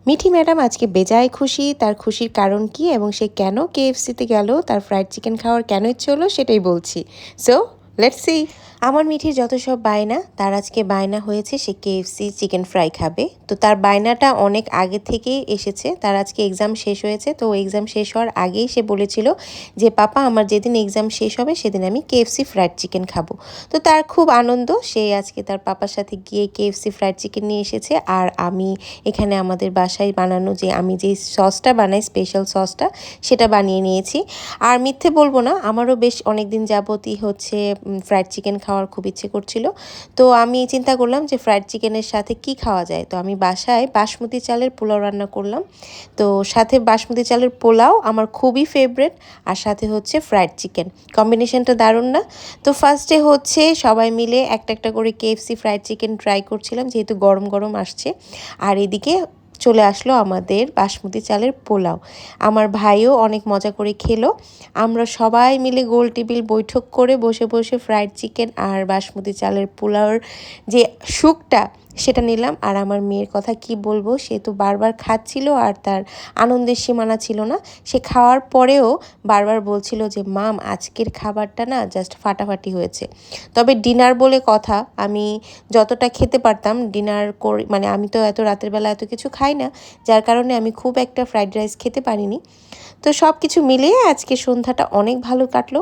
Mithi madam আজকে বেজায় খুশি। তার খুশির কারণ কি এবং সে কেন কেএফসিতে গেল, তার ফ্রাইড চিকেন খাওয়ার কেন ইচ্ছে হলো সেটাই বলছি। So let's see. আমার মিঠির যত সব বায়না, তার আজকে বায়না হয়েছে সে কেএফসি চিকেন ফ্রাই খাবে। তো তার বায়নাটা অনেক আগে থেকেই এসেছে। তার আজকে এক্সাম শেষ হয়েছে, তো এক্সাম শেষ হওয়ার আগেই সে বলেছিল যে পাপা আমার যেদিন এক্সাম শেষ হবে সেদিন আমি কেএফসি ফ্রাইড চিকেন খাবো। তো তার খুব আনন্দ, সে আজকে তার পাপার সাথে গিয়ে কেএফসি ফ্রাইড চিকেন নিয়ে এসেছে। আর আমি এখানে আমাদের বাসায় বানানো আমি যে সসটা বানাই, স্পেশাল সসটা, সেটা বানিয়ে নিয়েছি। আর মিথ্যে বলবো না, আমারও বেশ অনেক দিন যাবতই হচ্ছে ফ্রাইড চিকেন খাওয়ার খুব ইচ্ছে করছিল। তো আমি চিন্তা করলাম যে ফ্রাইড চিকেনের সাথে কি খাওয়া যায়। তো আমি বাসায় বাসমতি চালের পোলাও রান্না করলাম। তো সাথে বাসমতি চালের পোলাও আমার খুবই ফেভারেট, আর সাথে হচ্ছে ফ্রাইড চিকেন, কম্বিনেশনটা দারুণ না? তো ফার্স্টে হচ্ছে সবাই মিলে একটা একটা করে কেএফসি ফ্রাইড চিকেন ট্রাই করছিলাম, যেহেতু গরম গরম আসছে। আর এদিকে চলে আসলো আমাদের বাসমতি চালের পোলাও। আমার ভাইও অনেক মজা করে খেলো। আমরা সবাই মিলে গোল টেবিল বৈঠক করে বসে বসে ফ্রাইড চিকেন আর বাসমতি চালের পোলাওর যে সুখটা সেটা নিলাম। আর আমার মেয়ের কথা কি বলবো, সে তো বারবার খাচ্ছিল আর তার আনন্দের সীমানা ছিল না। সে খাওয়ার পরেও বারবার বলছিল যে মাম আজকের খাবারটা না জাস্ট ফাটাফাটি হয়েছে। তবে ডিনার বলে কথা, আমি যতটা খেতে পারতাম ডিনার করে, মানে আমি তো এত রাতের বেলা এত কিছু খাই না, যার কারণে আমি খুব একটা ফ্রাইড রাইস খেতে পারিনি। তো সব কিছু মিলিয়ে আজকে সন্ধ্যাটা অনেক ভালো কাটলো।